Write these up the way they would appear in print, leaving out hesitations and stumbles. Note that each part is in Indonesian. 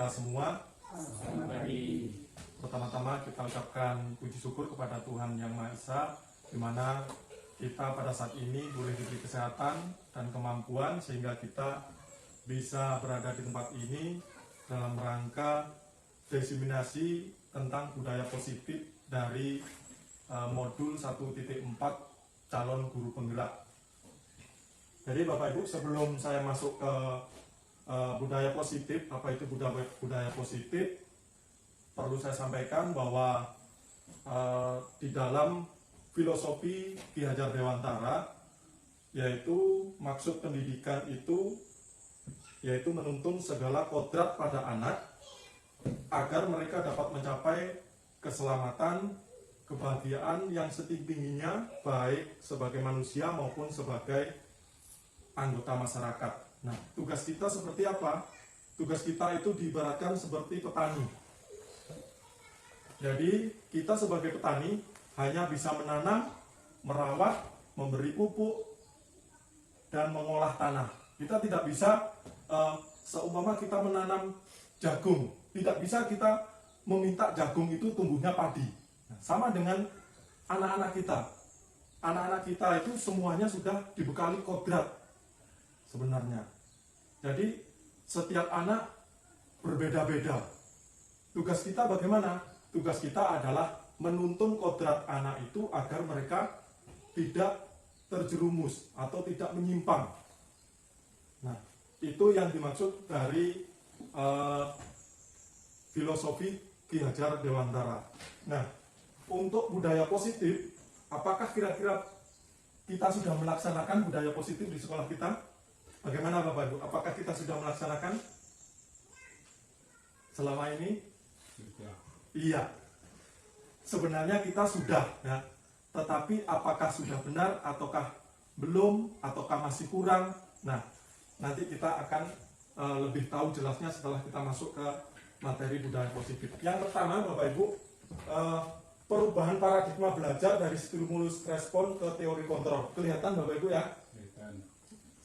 kita semua. Selamat pagi. Pertama-tama kita ucapkan puji syukur kepada Tuhan Yang Maha Esa, di mana kita pada saat ini boleh diberi kesehatan dan kemampuan sehingga kita bisa berada di tempat ini dalam rangka diseminasi tentang budaya positif dari modul 1.4 calon guru penggerak. Jadi Bapak Ibu, sebelum saya masuk ke budaya positif, apa itu budaya positif, perlu saya sampaikan bahwa di dalam filosofi Ki Hajar Dewantara, yaitu maksud pendidikan itu yaitu menuntun segala kodrat pada anak agar mereka dapat mencapai keselamatan, kebahagiaan yang setinggi-tingginya, baik sebagai manusia maupun sebagai anggota masyarakat. Nah, tugas kita seperti apa? Tugas kita itu diibaratkan seperti petani. Jadi, kita sebagai petani hanya bisa menanam, merawat, memberi pupuk, dan mengolah tanah. Kita tidak bisa, seumpama kita menanam jagung, tidak bisa kita meminta jagung itu tumbuhnya padi. Nah, sama dengan anak-anak kita. Anak-anak kita itu semuanya sudah dibekali kodrat sebenarnya. Jadi setiap anak berbeda-beda. Tugas kita bagaimana? Tugas kita adalah menuntun kodrat anak itu agar mereka tidak terjerumus atau tidak menyimpang. Nah, itu yang dimaksud dari filosofi Ki Hajar Dewantara. Nah, untuk budaya positif, apakah kira-kira kita sudah melaksanakan budaya positif di sekolah kita? Bagaimana Bapak Ibu? Apakah kita sudah melaksanakan selama ini? Sudah. Iya. Sebenarnya kita sudah, ya. Tetapi apakah sudah benar ataukah belum ataukah masih kurang? Nah, nanti kita akan lebih tahu jelasnya setelah kita masuk ke materi budaya positif. Yang pertama Bapak Ibu, perubahan paradigma belajar dari stimulus respon ke teori kontrol. Kelihatan Bapak Ibu ya?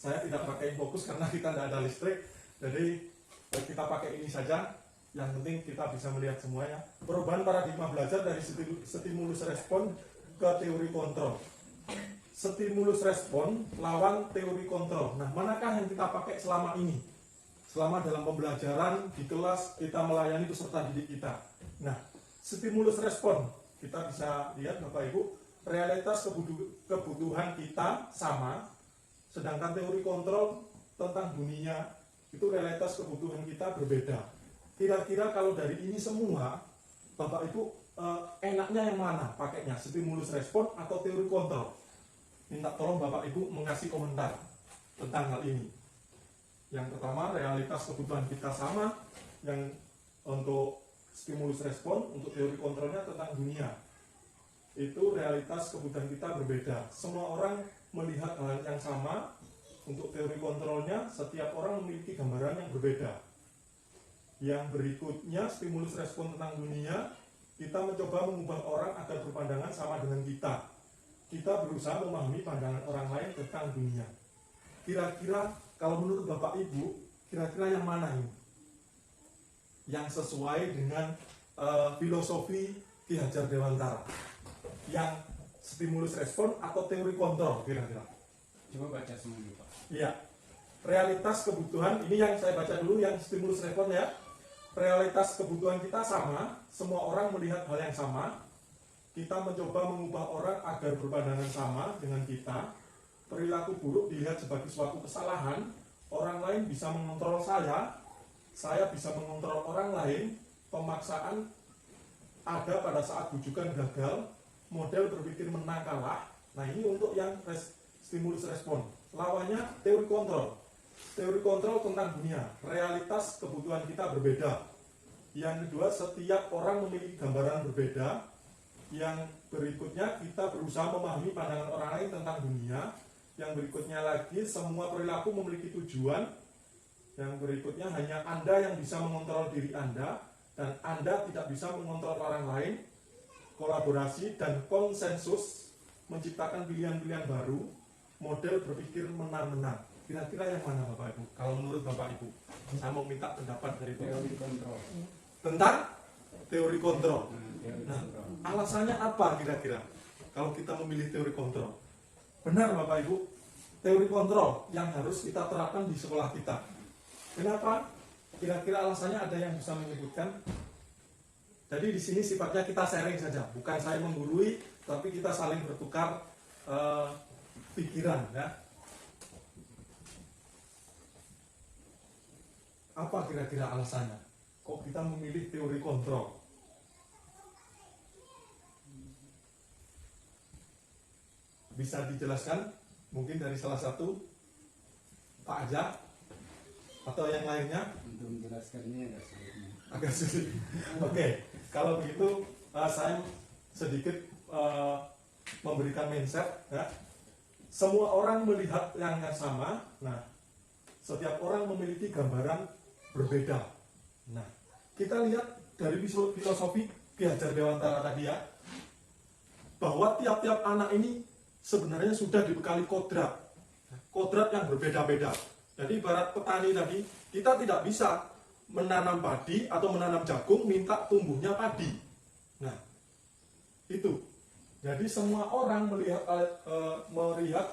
Saya tidak pakai fokus karena kita tidak ada listrik, jadi kita pakai ini saja. Yang penting kita bisa melihat semuanya. Perubahan paradigma belajar dari stimulus respon ke teori kontrol. Stimulus respon lawan teori kontrol. Nah, manakah yang kita pakai selama ini? Selama dalam pembelajaran di kelas kita melayani peserta didik kita. Nah, stimulus respon kita bisa lihat Bapak Ibu, realitas kebutuhan kita sama. Sedangkan teori kontrol tentang dunia itu realitas kebutuhan kita berbeda. Kira-kira kalau dari ini semua, Bapak Ibu enaknya yang mana pakainya? Stimulus respon atau teori kontrol? Minta tolong Bapak Ibu mengasih komentar tentang hal ini. Yang pertama, realitas kebutuhan kita sama. Yang untuk stimulus respon, untuk teori kontrolnya tentang dunia. Itu realitas kebutuhan kita berbeda. Semua orang melihat hal yang sama. Untuk teori kontrolnya, setiap orang memiliki gambaran yang berbeda. Yang berikutnya, stimulus respon tentang dunia, kita mencoba mengubah orang agar berpandangan sama dengan kita. Kita berusaha memahami pandangan orang lain tentang dunia. Kira-kira, kalau menurut Bapak Ibu, kira-kira yang mana ini? Yang sesuai dengan filosofi Ki Hajar Dewantara. Yang stimulus respon atau teori kontrol kira-kira? Coba baca semuanya Pak. Iya. Realitas kebutuhan, ini yang saya baca dulu yang stimulus respon ya. Realitas kebutuhan kita sama, semua orang melihat hal yang sama. Kita mencoba mengubah orang agar berpandangan sama dengan kita. Perilaku buruk dilihat sebagai suatu kesalahan. Orang lain bisa mengontrol saya bisa mengontrol orang lain. Pemaksaan ada pada saat bujukan gagal. Model berpikir menang kalah. Nah, ini untuk yang stimulus respon. Lawannya teori kontrol. Teori kontrol tentang dunia. Realitas kebutuhan kita berbeda. Yang kedua, setiap orang memiliki gambaran berbeda. Yang berikutnya, kita berusaha memahami pandangan orang lain tentang dunia. Yang berikutnya lagi, semua perilaku memiliki tujuan. Yang berikutnya, hanya Anda yang bisa mengontrol diri Anda. Dan Anda tidak bisa mengontrol orang lain. Kolaborasi dan konsensus menciptakan pilihan-pilihan baru, model berpikir menang-menang. Kira-kira yang mana Bapak Ibu? Kalau menurut Bapak Ibu, saya mau minta pendapat dari Bapak Teori kontrol. tentang teori kontrol. Teori Nah, kontrol. alasannya apa kira-kira kalau kita memilih teori kontrol? Benar Bapak Ibu, teori kontrol yang harus kita terapkan di sekolah kita. Kenapa? Kira-kira alasannya ada yang bisa menyebutkan? Jadi di sini sifatnya kita sharing saja, bukan saya menggurui, tapi kita saling bertukar pikiran, ya. Apa kira-kira alasannya? Kok kita memilih teori kontrol? Bisa dijelaskan? Mungkin dari salah satu Pak Aja atau yang lainnya? Untuk menjelaskannya agak sulit. Agak sulit. Oke, kalau begitu saya sedikit memberikan mindset, ya. Semua orang melihat yang sama. Nah, setiap orang memiliki gambaran berbeda. Nah, kita lihat dari filosofi Ki Hajar Dewantara tadi, ya, bahwa tiap-tiap anak ini sebenarnya sudah dibekali kodrat yang berbeda-beda. Jadi ibarat petani tadi, kita tidak bisa menanam padi atau menanam jagung minta tumbuhnya padi. Nah, itu. Jadi semua orang melihat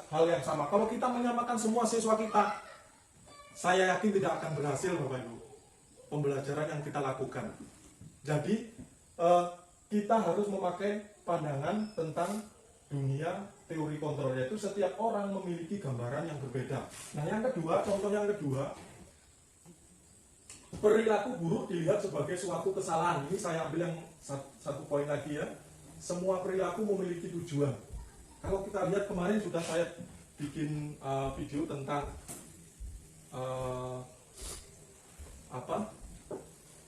hal yang sama. Kalau kita menyamakan semua siswa kita, saya yakin tidak akan berhasil Bapak Ibu pembelajaran yang kita lakukan. Jadi kita harus memakai pandangan tentang dunia teori kontrol, yaitu setiap orang memiliki gambaran yang berbeda. Nah, yang kedua, contoh yang kedua, perilaku buruk dilihat sebagai suatu kesalahan. Ini saya ambil yang satu poin lagi, ya. Semua perilaku memiliki tujuan. Kalau kita lihat kemarin sudah saya bikin video tentang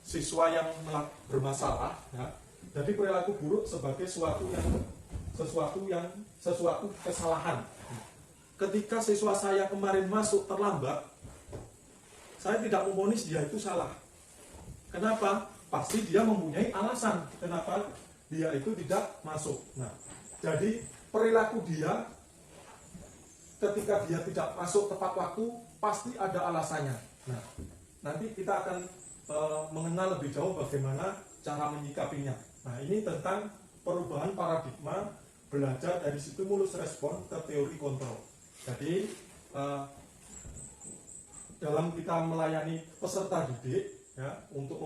siswa yang bermasalah, ya. Jadi perilaku buruk sebagai sesuatu kesalahan. Ketika siswa saya kemarin masuk terlambat, saya tidak memvonis dia itu salah. Kenapa? Pasti dia mempunyai alasan kenapa dia itu tidak masuk. Nah, jadi perilaku dia ketika dia tidak masuk tepat waktu pasti ada alasannya. Nah, nanti kita akan mengenal lebih jauh bagaimana cara menyikapinya. Nah, ini tentang perubahan paradigma belajar dari stimulus respon ke teori kontrol. Jadi dalam kita melayani peserta didik, ya, untuk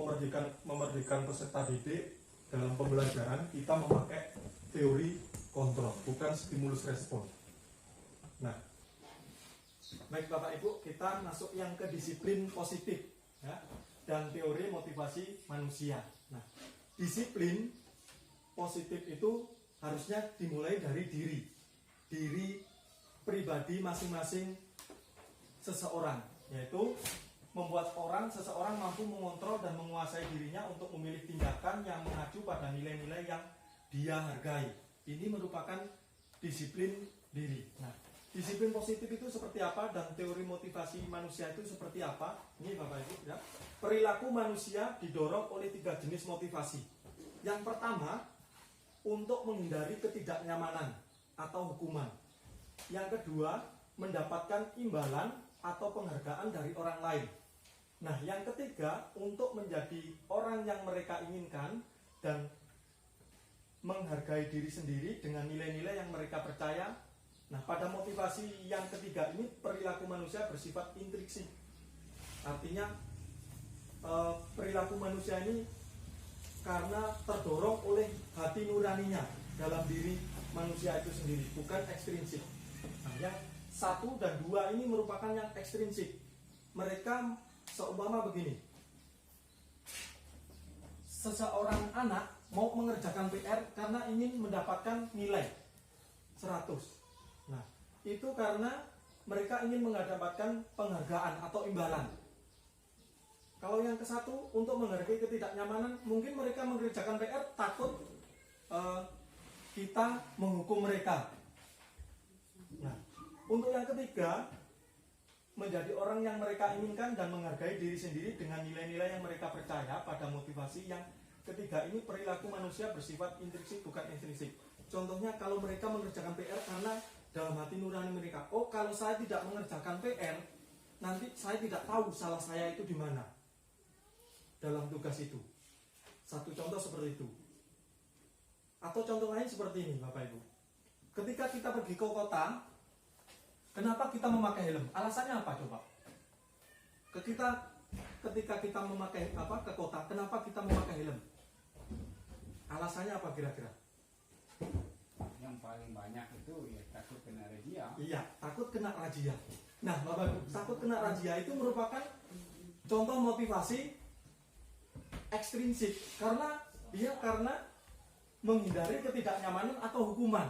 memerdekakan peserta didik dalam pembelajaran, kita memakai teori kontrol, bukan stimulus respon. Nah, baik Bapak Ibu, kita masuk yang ke disiplin positif, ya, dan teori motivasi manusia. Nah, disiplin positif itu harusnya dimulai dari diri pribadi masing-masing seseorang, yaitu membuat seseorang mampu mengontrol dan menguasai dirinya untuk memilih tindakan yang mengacu pada nilai-nilai yang dia hargai. Ini merupakan disiplin diri. Nah, disiplin positif itu seperti apa dan teori motivasi manusia itu seperti apa? Ini Bapak Ibu, ya. Perilaku manusia didorong oleh 3 jenis motivasi. Yang pertama, untuk menghindari ketidaknyamanan atau hukuman. Yang kedua, mendapatkan imbalan atau penghargaan dari orang lain. Nah, yang ketiga, untuk menjadi orang yang mereka inginkan dan menghargai diri sendiri dengan nilai-nilai yang mereka percaya. Nah, pada motivasi yang ketiga ini, perilaku manusia bersifat intrinsik. Artinya, perilaku manusia ini karena terdorong oleh hati nuraninya dalam diri manusia itu sendiri, bukan ekstrinsik. Nah, yang 1 dan 2 ini merupakan yang ekstrinsik. Mereka seumpama begini, seseorang anak mau mengerjakan PR karena ingin mendapatkan nilai 100. Nah, itu karena mereka ingin mendapatkan penghargaan atau imbalan. Kalau yang ke-1, untuk menghargai ketidaknyamanan, mungkin mereka mengerjakan PR takut kita menghukum mereka. Nah, untuk yang ketiga, menjadi orang yang mereka inginkan dan menghargai diri sendiri dengan nilai-nilai yang mereka percaya. Pada motivasi yang ketiga ini, perilaku manusia bersifat intrinsik bukan ekstrinsik. Contohnya, kalau mereka mengerjakan PR karena dalam hati nurani mereka, oh, kalau saya tidak mengerjakan PR, nanti saya tidak tahu salah saya itu di mana dalam tugas itu. Satu contoh seperti itu. Atau contoh lain seperti ini Bapak Ibu. Ketika kita pergi ke kota, kenapa kita memakai helm? Alasannya apa coba? Ketika kita memakai ke kota, kenapa kita memakai helm? Alasannya apa kira-kira? Yang paling banyak itu ya takut kena razia. Iya, takut kena razia. Nah, Bapak Ibu, takut kena razia itu merupakan contoh motivasi ekstrinsik karena menghindari ketidaknyamanan atau hukuman.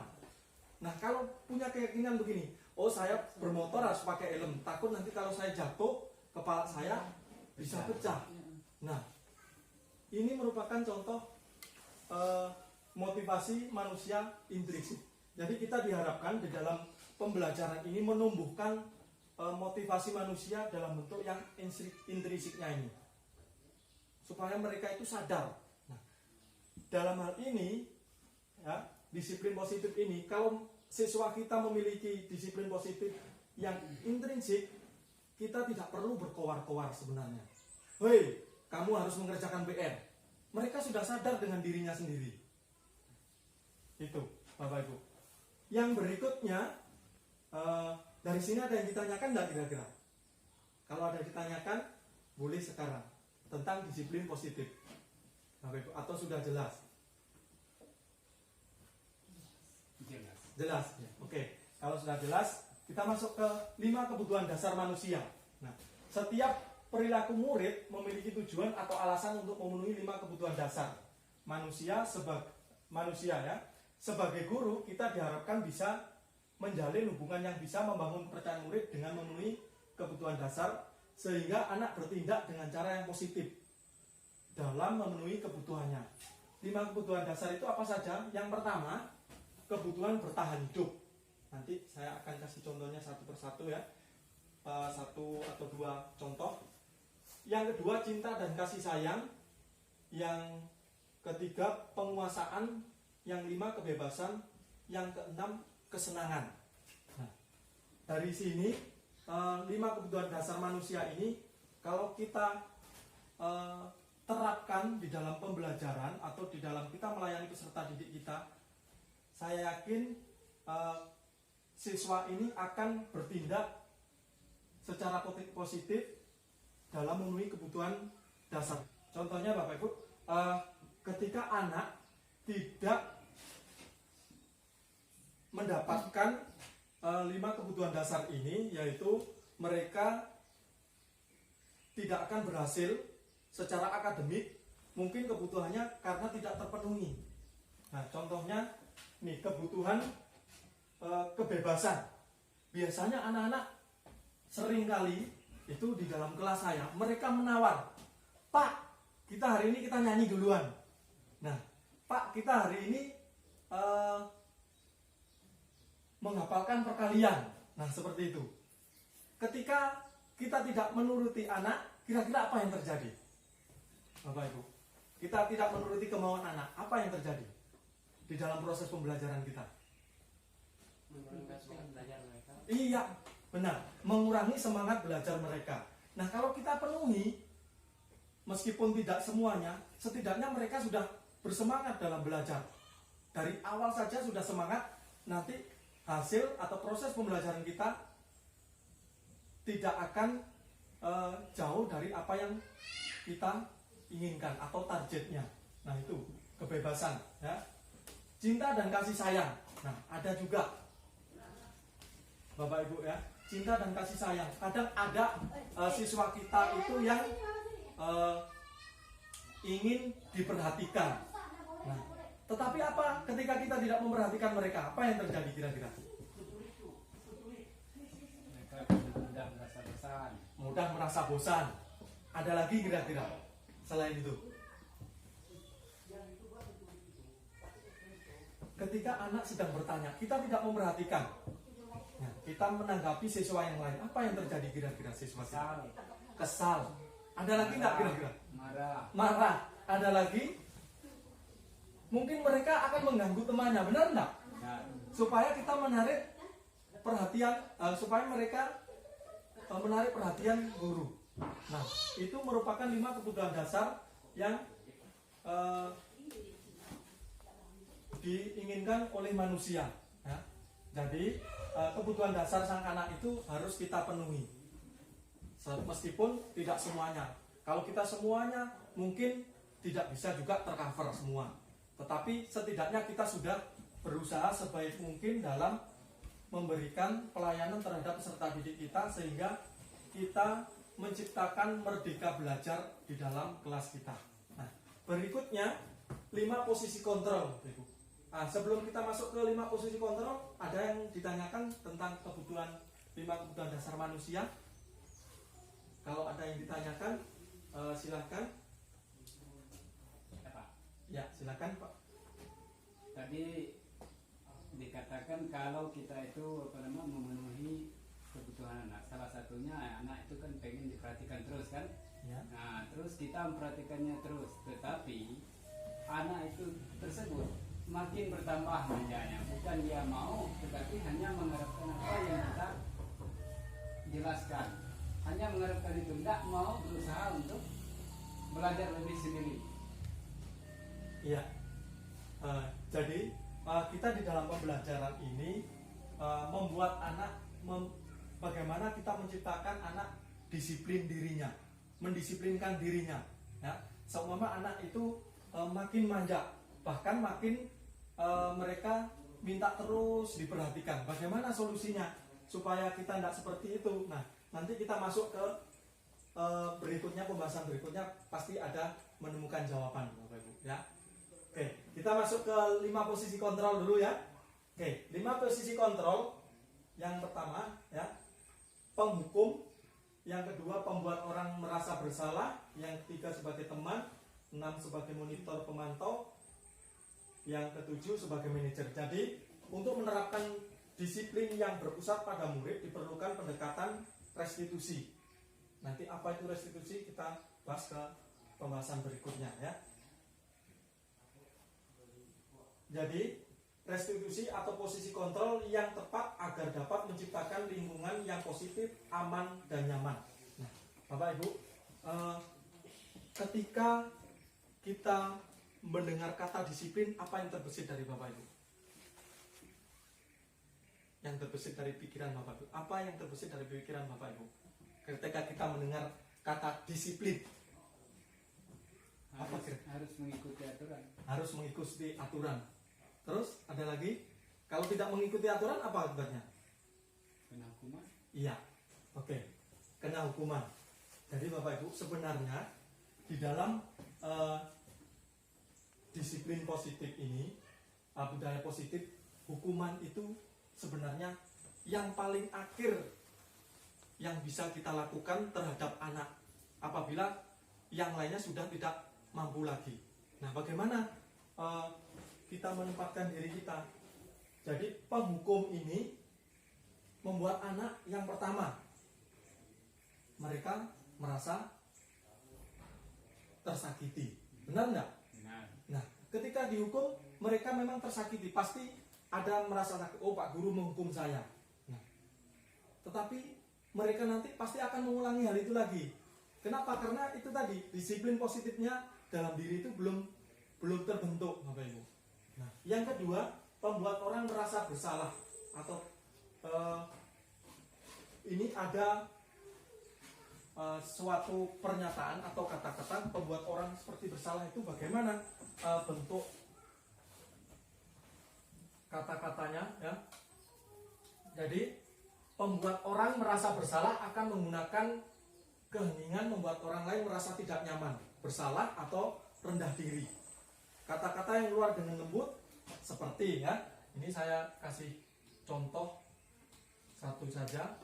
Nah, kalau punya keyakinan begini, oh saya bermotor harus pakai helm, takut nanti kalau saya jatuh kepala saya bisa pecah. Nah, ini merupakan contoh motivasi manusia intrinsik. Jadi kita diharapkan di dalam pembelajaran ini menumbuhkan motivasi manusia dalam bentuk yang intrinsiknya ini, supaya mereka itu sadar. Nah, dalam hal ini, ya, disiplin positif ini, kalau siswa kita memiliki disiplin positif yang intrinsik, kita tidak perlu berkoar-koar sebenarnya. Hei, kamu harus mengerjakan PR. Mereka sudah sadar dengan dirinya sendiri. Itu, Bapak Ibu. Yang berikutnya, dari sini ada yang ditanyakan nggak kira-kira? Kalau ada yang ditanyakan, boleh sekarang tentang disiplin positif, Bapak Ibu, atau sudah jelas? Jelas. Ya. Oke. Kalau sudah jelas, kita masuk ke 5 kebutuhan dasar manusia. Nah, setiap perilaku murid memiliki tujuan atau alasan untuk memenuhi 5 kebutuhan dasar manusia. Sebagai guru, kita diharapkan bisa menjalin hubungan yang bisa membangun kepercayaan murid dengan memenuhi kebutuhan dasar, sehingga anak bertindak dengan cara yang positif dalam memenuhi kebutuhannya. 5 kebutuhan dasar itu apa saja? Yang pertama, kebutuhan bertahan hidup. Nanti saya akan kasih contohnya satu persatu ya, 1 atau 2 contoh. Yang kedua, cinta dan kasih sayang. Yang ketiga, penguasaan. Yang 5, kebebasan. Yang keenam, kesenangan. Nah, dari sini 5 kebutuhan dasar manusia ini kalau kita terapkan di dalam pembelajaran atau di dalam kita melayani peserta didik kita, saya yakin siswa ini akan bertindak secara positif dalam memenuhi kebutuhan dasar. Contohnya Bapak Ibu, ketika anak tidak mendapatkan 5 kebutuhan dasar ini, yaitu mereka tidak akan berhasil secara akademik, mungkin kebutuhannya karena tidak terpenuhi. Nah, contohnya nih, kebutuhan kebebasan. Biasanya anak-anak seringkali itu di dalam kelas saya, mereka menawar, Pak, kita hari ini kita nyanyi duluan. Nah, Pak, kita hari ini menghafalkan perkalian. Nah, seperti itu. Ketika kita tidak menuruti anak, kira-kira apa yang terjadi? Bapak Ibu, kita tidak menuruti kemauan anak, apa yang terjadi di dalam proses pembelajaran kita? Iya, benar, mengurangi semangat belajar mereka. Nah, kalau kita penuhi, meskipun tidak semuanya, setidaknya mereka sudah bersemangat dalam belajar. Dari awal saja sudah semangat, nanti hasil atau proses pembelajaran kita tidak akan jauh dari apa yang kita inginkan atau targetnya. Nah, itu kebebasan, ya. Cinta dan kasih sayang. Nah, ada juga Bapak Ibu ya, cinta dan kasih sayang. Kadang ada siswa kita itu yang ingin diperhatikan. Nah, tetapi apa ketika kita tidak memperhatikan mereka? Apa yang terjadi kira-kira? Mereka mudah merasa bosan. Mudah merasa bosan. Ada lagi kira-kira selain itu? Ketika anak sedang bertanya, kita tidak memperhatikan. Nah, kita menanggapi siswa yang lain. Apa yang terjadi kira-kira siswa kita? Kesal. Ada lagi nggak kira-kira? Marah. Ada lagi? Mungkin mereka akan mengganggu temannya, benar enggak? Supaya kita menarik perhatian, supaya mereka menarik perhatian guru. Nah, itu merupakan 5 kebutuhan dasar yang diinginkan oleh manusia. Ya. Jadi kebutuhan dasar sang anak itu harus kita penuhi. Meskipun tidak semuanya. Kalau kita semuanya mungkin tidak bisa juga tercover semua. Tetapi setidaknya kita sudah berusaha sebaik mungkin dalam memberikan pelayanan terhadap peserta didik kita sehingga kita menciptakan merdeka belajar di dalam kelas kita. Nah, berikutnya 5 posisi kontrol, Ibu. Nah, sebelum kita masuk ke 5 posisi kontrol, ada yang ditanyakan tentang kebutuhan 5 kebutuhan dasar manusia. Kalau ada yang ditanyakan, silahkan. Ya, Pak. Ya, silakan Pak. Tadi dikatakan kalau kita itu memenuhi kebutuhan anak, salah satunya anak itu kan pengen diperhatikan terus kan. Ya. Nah, terus kita memperhatikannya terus, tetapi anak itu tersebut makin bertambah manjanya, bukan dia mau, tetapi hanya mengharapkan apa yang kita jelaskan, hanya mengharapkan itu, tidak mau berusaha untuk belajar lebih sendiri. Iya. Jadi kita di dalam pembelajaran ini membuat anak bagaimana kita menciptakan anak disiplin dirinya, mendisiplinkan dirinya. Ya, seumpama anak itu makin manja, bahkan makin mereka minta terus diperhatikan. Bagaimana solusinya supaya kita tidak seperti itu? Nah, nanti kita masuk ke berikutnya, pembahasan berikutnya pasti ada menemukan jawaban, Bapak Ibu. Ya. Oke, kita masuk ke 5 posisi kontrol dulu ya. Oke, 5 posisi kontrol. Yang pertama ya, penghukum. Yang kedua, pembuat orang merasa bersalah. Yang ketiga, sebagai teman. 6, sebagai monitor pemantau. Yang ketujuh, sebagai manajer. Jadi, untuk menerapkan disiplin yang berpusat pada murid diperlukan pendekatan restitusi. Nanti apa itu restitusi kita bahas ke pembahasan berikutnya ya. Jadi, restitusi atau posisi kontrol yang tepat agar dapat menciptakan lingkungan yang positif, aman, dan nyaman. Nah, Bapak Ibu, ketika kita mendengar kata disiplin, apa yang terbesit dari Bapak Ibu? Yang terbesit dari pikiran Bapak Ibu? Apa yang terbesit dari pikiran Bapak Ibu? Ketika kita mendengar kata disiplin, Harus mengikuti aturan. Harus mengikuti aturan. Terus ada lagi, kalau tidak mengikuti aturan apa akibatnya? Kena hukuman. Iya, oke, kena hukuman. Jadi Bapak Ibu, sebenarnya di dalam disiplin positif ini, budaya positif, hukuman itu sebenarnya yang paling akhir yang bisa kita lakukan terhadap anak apabila yang lainnya sudah tidak mampu lagi. Nah, bagaimana kita menempatkan diri kita? Jadi penghukum ini membuat anak yang pertama, mereka merasa tersakiti. Benar nggak? Benar. Nah, ketika dihukum, mereka memang tersakiti. Pasti ada merasa sakit, oh Pak Guru menghukum saya. Nah, tetapi mereka nanti pasti akan mengulangi hal itu lagi. Kenapa? Karena itu tadi, disiplin positifnya dalam diri itu belum terbentuk, Bapak Ibu. Nah, yang kedua, membuat orang merasa bersalah atau ini ada suatu pernyataan atau kata-kata membuat orang seperti bersalah itu bagaimana bentuk kata-katanya ya. Jadi pembuat orang merasa bersalah akan menggunakan keheningan membuat orang lain merasa tidak nyaman, bersalah atau rendah diri. Kata-kata yang keluar dengan lembut seperti ya, ini saya kasih contoh satu saja.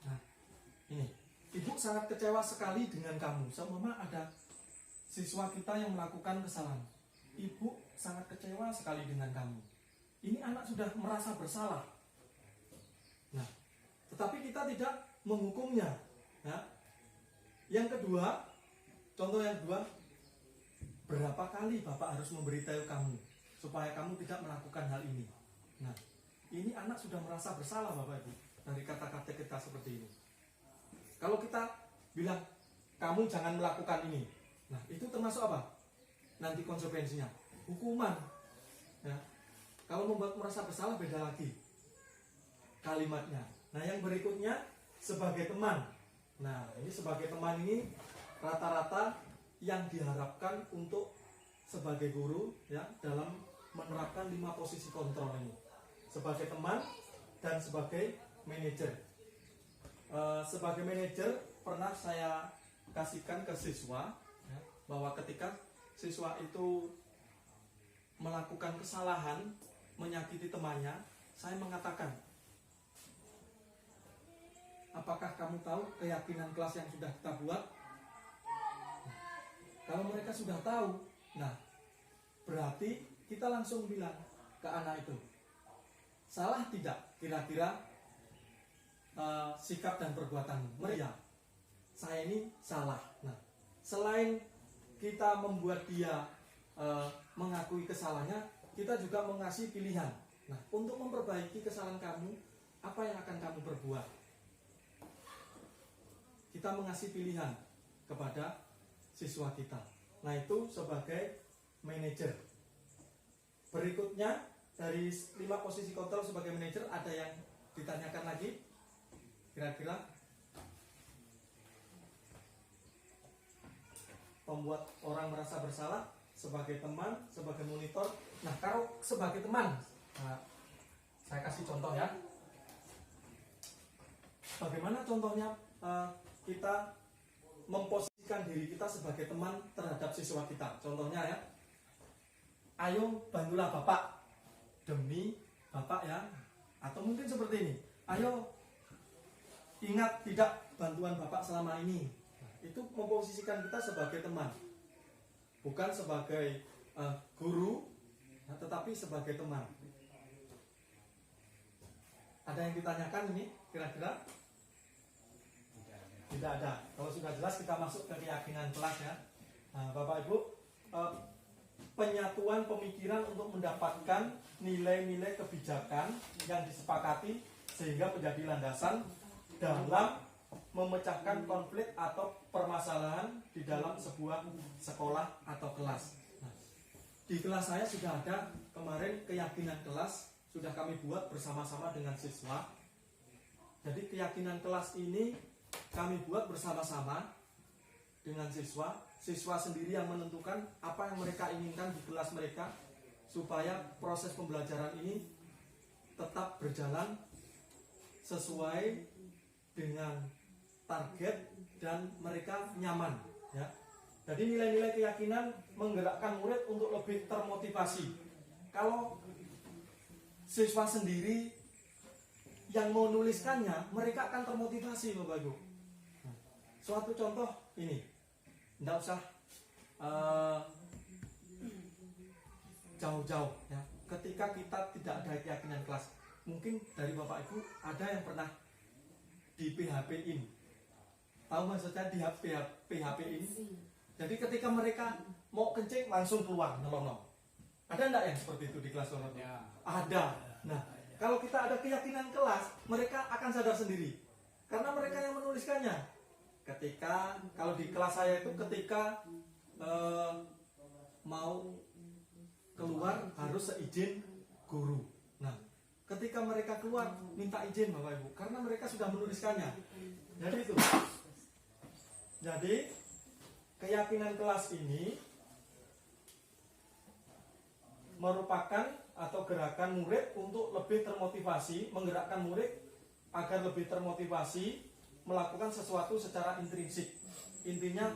Nah, ini, Ibu sangat kecewa sekali dengan kamu. Seumpama ada siswa kita yang melakukan kesalahan, Ibu sangat kecewa sekali dengan kamu. Ini anak sudah merasa bersalah. Nah, tetapi kita tidak menghukumnya. Ya. Yang kedua, contoh yang kedua, berapa kali Bapak harus memberitahu kamu supaya kamu tidak melakukan hal ini. Nah, ini anak sudah merasa bersalah Bapak Ibu. dari kata-kata kita seperti ini. Kalau kita bilang kamu jangan melakukan ini, nah itu termasuk apa? Nanti konsekuensinya hukuman. Ya. Kalau membuat merasa bersalah beda lagi kalimatnya. Nah yang berikutnya sebagai teman. Nah ini sebagai teman ini rata-rata yang diharapkan untuk sebagai guru ya dalam menerapkan 5 posisi kontrol ini. Sebagai teman dan sebagai manajer. Sebagai manajer pernah saya kasihkan ke siswa ya, bahwa ketika siswa itu melakukan kesalahan, menyakiti temannya, saya mengatakan, apakah kamu tahu keyakinan kelas yang sudah kita buat? Nah, kalau mereka sudah tahu, nah berarti kita langsung bilang ke anak itu, salah tidak kira-kira sikap dan perbuatan mereka? Saya ini salah. Nah, selain kita membuat dia mengakui kesalahannya, kita juga mengasih pilihan. Nah, untuk memperbaiki kesalahan kamu, apa yang akan kamu perbuat? Kita mengasih pilihan kepada siswa kita. Nah, itu sebagai manajer. Berikutnya, dari 5 posisi kontrol sebagai manajer, ada yang ditanyakan lagi? Kira-kira? Membuat orang merasa bersalah, sebagai teman, sebagai monitor. Nah, kalau sebagai teman, nah, saya kasih contoh ya. Bagaimana contohnya kita memposisikan diri kita sebagai teman terhadap siswa kita? Contohnya ya, ayo bantulah Bapak demi Bapak ya. Atau mungkin seperti ini, ayo ingat tidak bantuan Bapak selama ini. Nah, itu memposisikan kita sebagai teman. Bukan sebagai guru, nah, tetapi sebagai teman. Ada yang ditanyakan ini kira-kira? Tidak ada. Kalau sudah jelas kita masuk ke keyakinan kelas ya. Nah, Bapak Ibu, penyatuan pemikiran untuk mendapatkan nilai-nilai kebijakan yang disepakati sehingga menjadi landasan dalam memecahkan konflik atau permasalahan di dalam sebuah sekolah atau kelas. Nah, di kelas saya sudah ada kemarin keyakinan kelas, sudah kami buat bersama-sama dengan siswa. Jadi keyakinan kelas ini kami buat bersama-sama dengan siswa. Siswa sendiri yang menentukan apa yang mereka inginkan di kelas mereka, supaya proses pembelajaran ini tetap berjalan sesuai dengan target dan mereka nyaman ya. Jadi nilai-nilai keyakinan menggerakkan murid untuk lebih termotivasi. Kalau siswa sendiri yang menuliskannya, mereka akan termotivasi Bapak Ibu. Suatu contoh ini, tidak usah jauh-jauh ya. Ketika kita tidak ada keyakinan kelas, mungkin dari Bapak Ibu ada yang pernah di PHP-in. Tahu maksudnya di PHP-in? Jadi ketika mereka mau kencing langsung keluar nolong. Ada enggak yang seperti itu di kelas Bapak? Ya. Ada. Nah, kalau kita ada keyakinan kelas, mereka akan sadar sendiri. Karena mereka yang menuliskannya. Ketika kalau di kelas saya itu ketika mau keluar harus seizin guru. Nah, ketika mereka keluar minta izin Bapak Ibu, karena mereka sudah menuliskannya. Jadi itu. Jadi keyakinan kelas ini merupakan atau gerakan murid untuk lebih termotivasi, menggerakkan murid agar lebih termotivasi melakukan sesuatu secara intrinsik. Intinya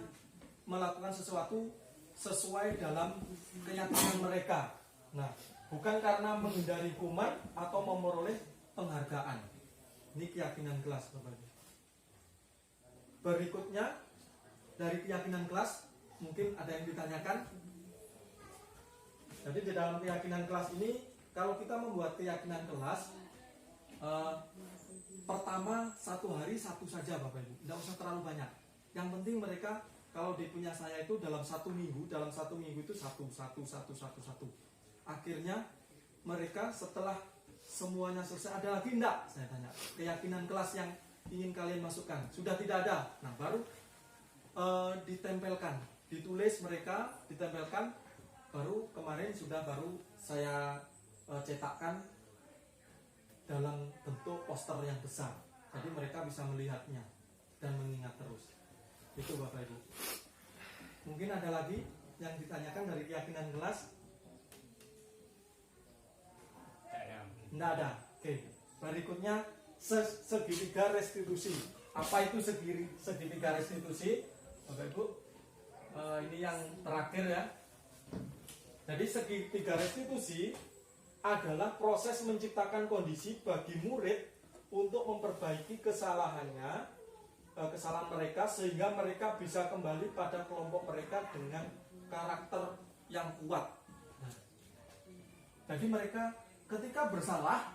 melakukan sesuatu sesuai dalam keyakinan mereka. Nah, bukan karena menghindari hukuman atau memperoleh penghargaan. Ini keyakinan kelas Bapak Ibu. Berikutnya dari keyakinan kelas mungkin ada yang ditanyakan. Jadi di dalam keyakinan kelas ini, kalau kita membuat keyakinan kelas, pertama 1 hari 1 saja Bapak Ibu, tidak usah terlalu banyak. Yang penting mereka kalau di punya saya itu dalam 1 minggu, dalam 1 minggu itu 1. Akhirnya mereka setelah semuanya selesai, ada lagi enggak? Saya tanya. Keyakinan kelas yang ingin kalian masukkan sudah tidak ada. Nah, baru ditempelkan, ditulis mereka, ditempelkan. Baru kemarin baru saya cetakkan dalam bentuk poster yang besar. Jadi mereka bisa melihatnya dan mengingat terus. Itu Bapak Ibu. Mungkin ada lagi yang ditanyakan dari keyakinan kelas? Tidak ada. Oke. Berikutnya segitiga restitusi. Apa itu segitiga restitusi? Bapak Ibu, ini yang terakhir ya. Jadi segitiga restitusi adalah proses menciptakan kondisi bagi murid untuk memperbaiki kesalahan mereka sehingga mereka bisa kembali pada kelompok mereka dengan karakter yang kuat. Nah, jadi mereka ketika bersalah,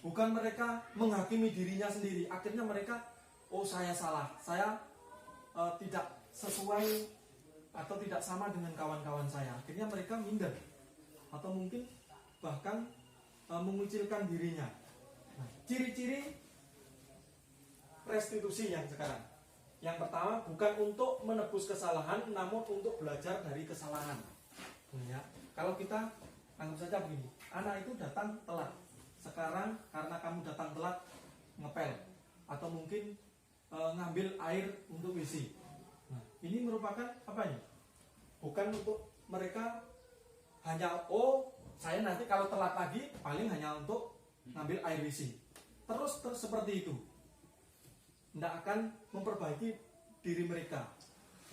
bukan mereka menghakimi dirinya sendiri. Akhirnya mereka, oh saya salah, saya tidak sesuai atau tidak sama dengan kawan-kawan saya. Akhirnya mereka minder atau mungkin bahkan mengucilkan dirinya. Nah, ciri-ciri restitusi yang sekarang. Yang pertama, bukan untuk menebus kesalahan, namun untuk belajar dari kesalahan. Ya. Kalau kita anggap saja begini, anak itu datang telat. Sekarang karena kamu datang telat ngepel atau mungkin ngambil air untuk WC. Nah, ini merupakan apa ini? Bukan untuk mereka hanya saya nanti kalau telat lagi paling hanya untuk ngambil air WC. Terus seperti itu. Tidak akan memperbaiki diri mereka.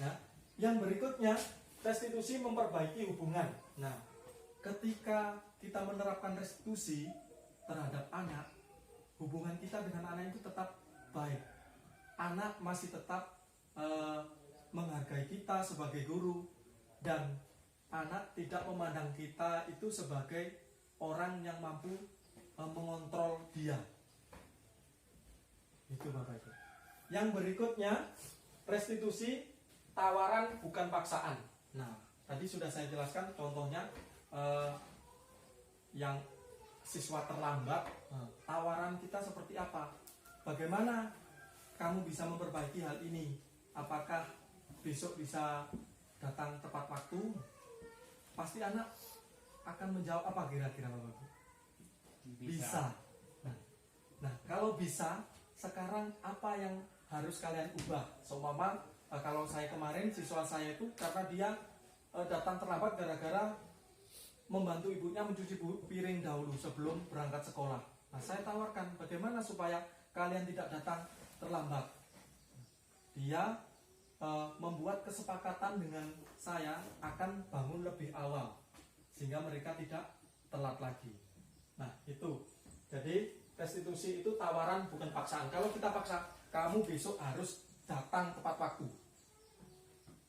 Ya. Yang berikutnya, restitusi memperbaiki hubungan. Nah, ketika kita menerapkan restitusi terhadap anak, hubungan kita dengan anak itu tetap baik. Anak masih tetap menghargai kita sebagai guru, dan anak tidak memandang kita itu sebagai orang yang mampu mengontrol dia. Itu Bapak Ibu. Yang berikutnya, restitusi tawaran bukan paksaan. Nah, tadi sudah saya jelaskan contohnya yang siswa terlambat, tawaran kita seperti apa? Bagaimana kamu bisa memperbaiki hal ini? Apakah besok bisa datang tepat waktu? Pasti anak akan menjawab apa kira-kira Bapak Ibu? Bisa. Nah, kalau bisa, sekarang apa yang harus kalian ubah? Seumpama kalau saya kemarin siswa saya itu karena dia datang terlambat gara-gara membantu ibunya mencuci piring dahulu sebelum berangkat sekolah. Nah, saya tawarkan bagaimana supaya kalian tidak datang terlambat. Dia membuat kesepakatan dengan saya akan bangun lebih awal sehingga mereka tidak telat lagi. Nah, itu. Jadi restitusi itu tawaran bukan paksaan. Kalau kita paksa, kamu besok harus datang tepat waktu.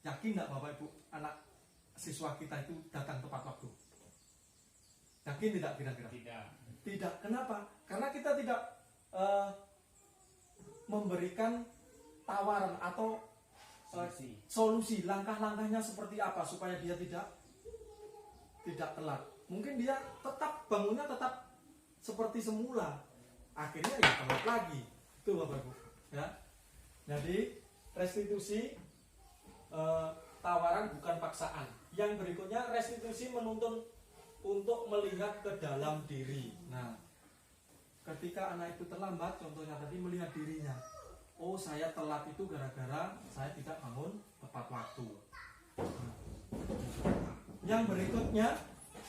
Yakin nggak Bapak Ibu anak siswa kita itu datang tepat waktu? Yakin tidak kira-kira? Tidak. Kenapa? Karena kita tidak memberikan tawaran atau solusi. Langkah-langkahnya seperti apa supaya dia tidak telat. Mungkin dia tetap bangunnya tetap seperti semula. Akhirnya ya telat lagi. Itu Bapak Ibu. Ya. Jadi restitusi tawaran bukan paksaan. Yang berikutnya restitusi menuntun untuk melihat ke dalam diri. Nah, ketika anak itu terlambat, contohnya tadi melihat dirinya. Oh, saya telat itu gara-gara saya tidak bangun tepat waktu. Nah, yang berikutnya,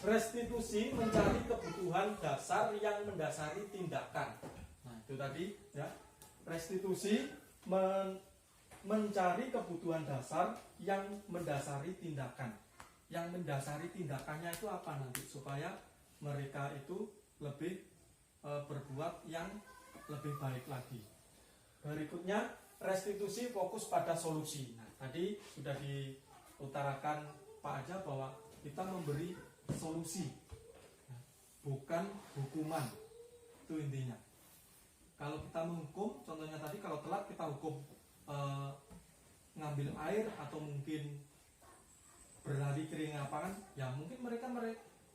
restitusi mencari kebutuhan dasar yang mendasari tindakan. Nah, itu tadi ya. Restitusi mencari kebutuhan dasar yang mendasari tindakan. Yang mendasari tindakannya itu apa nanti? Supaya mereka itu lebih berbuat yang lebih baik lagi. Berikutnya, restitusi fokus pada solusi. Nah, tadi sudah diutarakan Pak Aja bahwa kita memberi solusi, bukan hukuman. Itu intinya. Kalau kita menghukum, contohnya tadi kalau telat kita hukum ngambil air atau mungkin berlari kering lapangan, ya mungkin mereka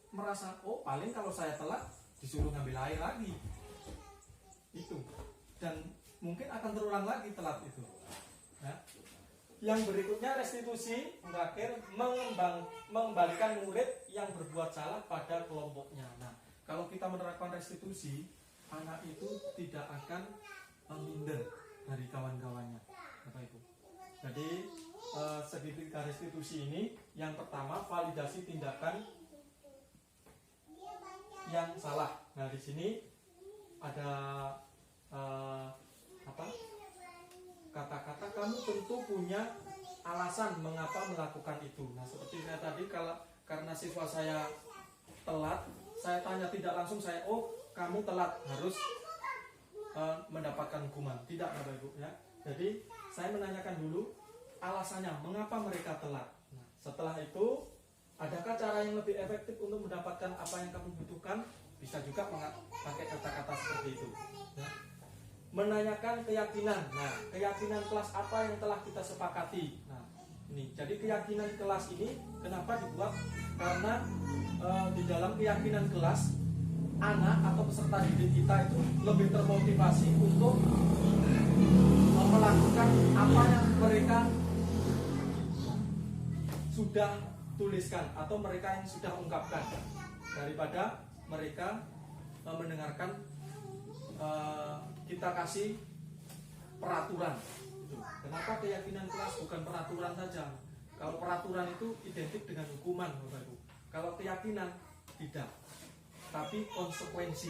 merasa, oh paling kalau saya telat disuruh ngambil air lagi itu, dan mungkin akan terulang lagi telat itu. Nah, yang berikutnya restitusi terakhir mengembalikan murid yang berbuat salah pada kelompoknya. Nah, kalau kita menerapkan restitusi, anak itu tidak akan minder dari kawan-kawannya, Bapak Ibu. Jadi segitiga restitusi ini, yang pertama validasi tindakan yang salah. Nah, di sini ada kata-kata kamu tentu punya alasan mengapa melakukan itu. Nah, seperti saya tadi, karena siswa saya telat, saya tanya tidak langsung, saya kamu telat, harus mendapatkan hukuman. Tidak, Bapak Ibu, ya. Jadi saya menanyakan dulu alasannya mengapa mereka telat. Nah, setelah itu, adakah cara yang lebih efektif untuk mendapatkan apa yang kamu butuhkan? Bisa juga pakai kata-kata seperti itu, ya. Menanyakan keyakinan. Nah, keyakinan kelas apa yang telah kita sepakati. Nah, ini. Jadi keyakinan kelas ini kenapa dibuat? Karena di dalam keyakinan kelas, anak atau peserta didik kita itu lebih termotivasi untuk melakukan apa yang mereka sudah tuliskan atau mereka yang sudah ungkapkan, daripada mereka mendengarkan kita kasih peraturan. Kenapa keyakinan kelas bukan peraturan saja? Kalau peraturan itu identik dengan hukuman, Bapak Ibu. Kalau keyakinan tidak, tapi konsekuensi.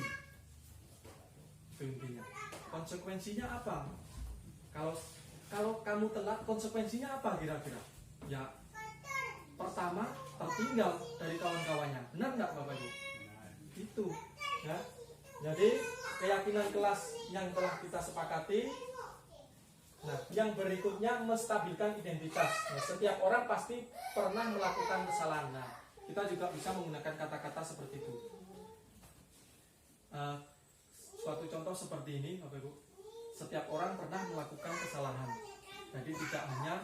Itu intinya. Konsekuensinya apa? Kalau kamu telat, konsekuensinya apa kira-kira? Ya, pertama tertinggal dari kawan-kawannya. Benar nggak, Bapak Ibu? Itu, ya. Jadi keyakinan kelas yang telah kita sepakati. Nah, yang berikutnya menstabilkan identitas. Nah, setiap orang pasti pernah melakukan kesalahan. Nah, kita juga bisa menggunakan kata-kata seperti itu. Suatu contoh seperti ini, Bapak Ibu. Setiap orang pernah melakukan kesalahan. Jadi tidak hanya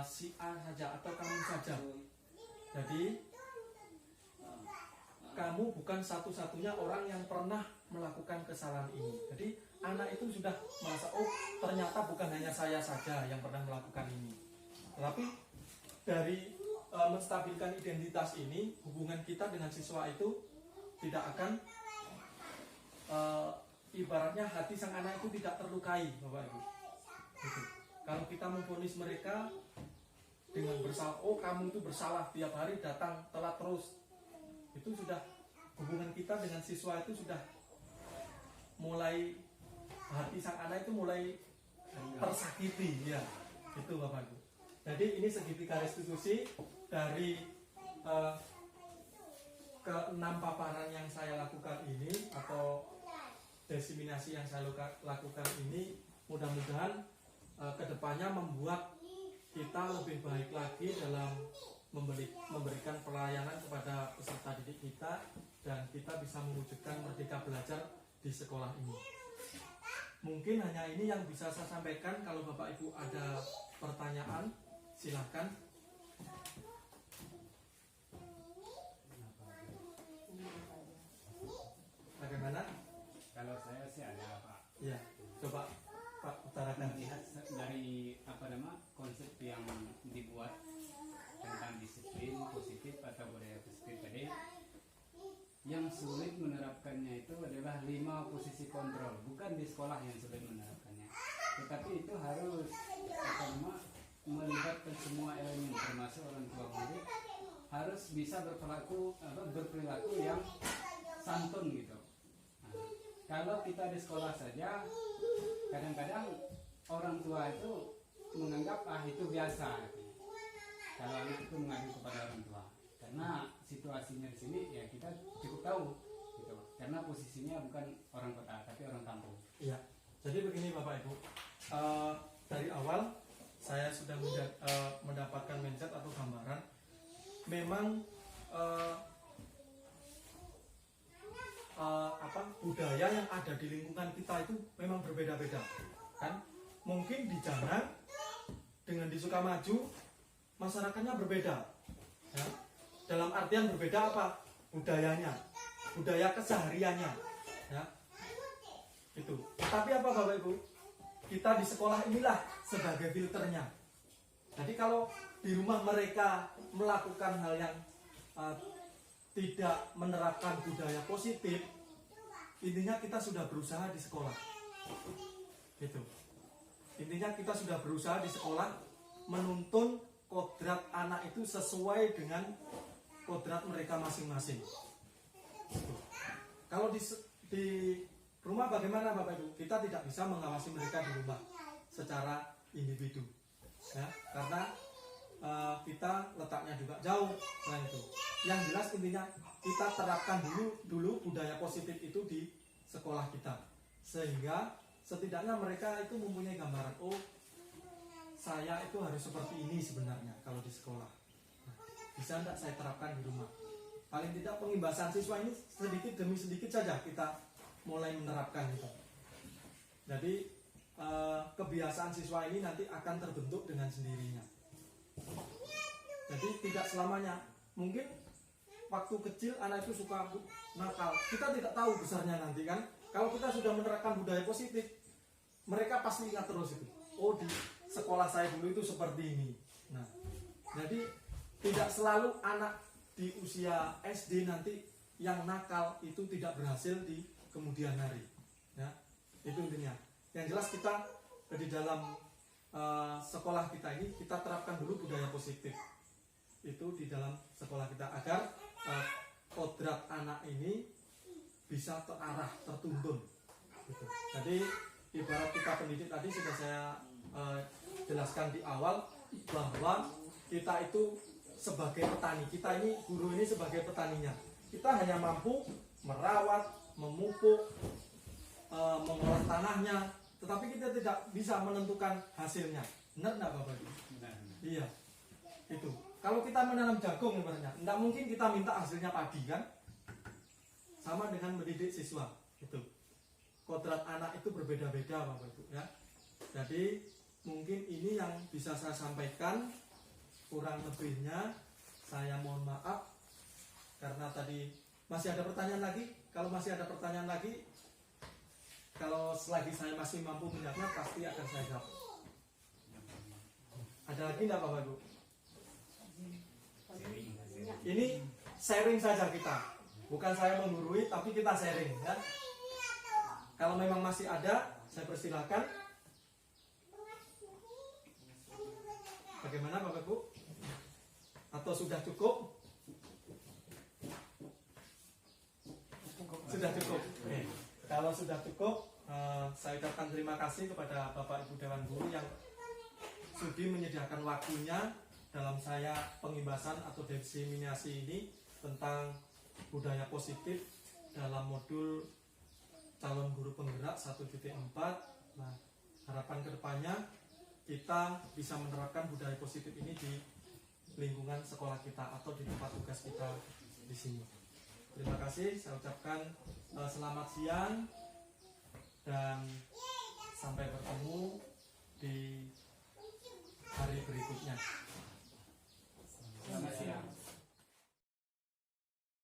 si A saja atau kamu saja. Jadi kamu bukan satu-satunya orang yang pernah melakukan kesalahan ini. Jadi anak itu sudah merasa, ternyata bukan hanya saya saja yang pernah melakukan ini. Tetapi dari menstabilkan identitas ini, hubungan kita dengan siswa itu tidak akan ibaratnya hati sang anak itu tidak terlukai, Bapak Ibu. Gitu. Kalau kita memvonis mereka dengan bersalah, kamu itu bersalah, tiap hari datang telat terus, itu sudah hubungan kita dengan siswa itu sudah mulai, hati sang anak itu mulai tersakiti, ya. Itu Bapak Ibu. Jadi ini segitiga restitusi dari ke-6 paparan yang saya lakukan ini, atau desiminasi yang saya lakukan ini, mudah-mudahan kedepannya membuat kita lebih baik lagi dalam memberikan pelayanan kepada peserta didik kita, dan kita bisa mewujudkan merdeka belajar di sekolah ini. Mungkin hanya ini yang bisa saya sampaikan. Kalau Bapak Ibu ada pertanyaan, silakan. Bagaimana? Kalau saya sih ada, Pak. Ya, coba Pak utarakan. Melihat dari konsep yang dibuat tentang disiplin positif atau budaya positif tadi, yang sulit menerapkannya itu adalah 5 posisi kontrol. Bukan di sekolah yang sulit menerapkannya, tetapi itu harus melibatkan semua elemen, termasuk orang tua murid, harus bisa berperilaku yang santun gitu. Nah, kalau kita di sekolah saja, kadang-kadang orang tua itu menganggap itu biasa. Kalau anak itu mengadu kepada orang tua, karena situasinya di sini ya kita cukup tahu gitu. Karena posisinya bukan orang kota tapi orang kampung. Iya. Jadi begini Bapak Ibu, dari awal saya sudah mendapatkan mindset atau gambaran. Memang budaya yang ada di lingkungan kita itu memang berbeda-beda, kan? Mungkin di Janang dengan di Sukamaju masyarakatnya berbeda, ya? Dalam artian berbeda apa? Budayanya. budaya kesehariannya, ya. Itu. Tapi apa Bapak Ibu? Kita di sekolah inilah sebagai filternya. Jadi kalau di rumah mereka melakukan hal yang tidak menerapkan budaya positif, intinya kita sudah berusaha di sekolah. Gitu. Intinya kita sudah berusaha di sekolah menuntun kodrat anak itu sesuai dengan kodrat mereka masing-masing. Gitu. Kalau di rumah bagaimana Bapak Ibu? Kita tidak bisa mengawasi mereka di rumah secara individu, ya, karena kita letaknya juga jauh. Nah itu. Yang jelas intinya kita terapkan dulu budaya positif itu di sekolah kita, sehingga setidaknya mereka itu mempunyai gambaran, oh saya itu harus seperti ini sebenarnya kalau di sekolah. Nah, bisa tidak saya terapkan di rumah? Paling tidak pengimbasan siswa ini sedikit demi sedikit saja kita mulai menerapkan itu. Jadi kebiasaan siswa ini nanti akan terbentuk dengan sendirinya. Jadi tidak selamanya. Mungkin waktu kecil anak itu suka nakal, kita tidak tahu besarnya nanti kan. Kalau kita sudah menerapkan budaya positif, mereka pasti ingat terus itu. Oh di sekolah saya dulu itu seperti ini. Nah, jadi tidak selalu anak di usia SD nanti yang nakal itu tidak berhasil di kemudian hari. Ya, itu intinya. Yang jelas kita di dalam sekolah kita ini kita terapkan dulu budaya positif itu di dalam sekolah kita agar kodrat anak ini bisa terarah, tertuntun. Gitu. Jadi ibarat kita pendidik tadi sudah saya jelaskan di awal bahwa kita itu sebagai petani, kita ini guru ini sebagai petaninya. Kita hanya mampu merawat, memupuk, mengolah tanahnya, tetapi kita tidak bisa menentukan hasilnya. Benar nggak Bapak Ibu? Iya, itu. Kalau kita menanam jagung sebenarnya, tidak mungkin kita minta hasilnya padi kan? Sama dengan mendidik siswa, itu. Kodrat anak itu berbeda-beda Bapak Ibu ya. Jadi mungkin ini yang bisa saya sampaikan, kurang lebihnya saya mohon maaf karena tadi masih ada pertanyaan lagi. Kalau masih ada pertanyaan lagi, kalau selagi saya masih mampu menjawabnya pasti akan saya jawab. Ada lagi enggak Bapak Ibu? Ini sharing saja kita, bukan saya menggurui tapi kita sharing ya. Kalau memang masih ada, saya persilakan. Bagaimana Bapak Ibu? Atau sudah cukup? Sudah cukup. Oke. Kalau sudah cukup, saya ucapkan terima kasih kepada Bapak Ibu Dewan Guru yang sudi menyediakan waktunya dalam saya pengibasan atau diseminasi ini tentang budaya positif dalam modul calon guru penggerak 1.4. Nah, harapan kedepannya kita bisa menerapkan budaya positif ini di lingkungan sekolah kita atau di tempat tugas kita di sini. Terima kasih, saya ucapkan selamat siang dan sampai bertemu di hari berikutnya.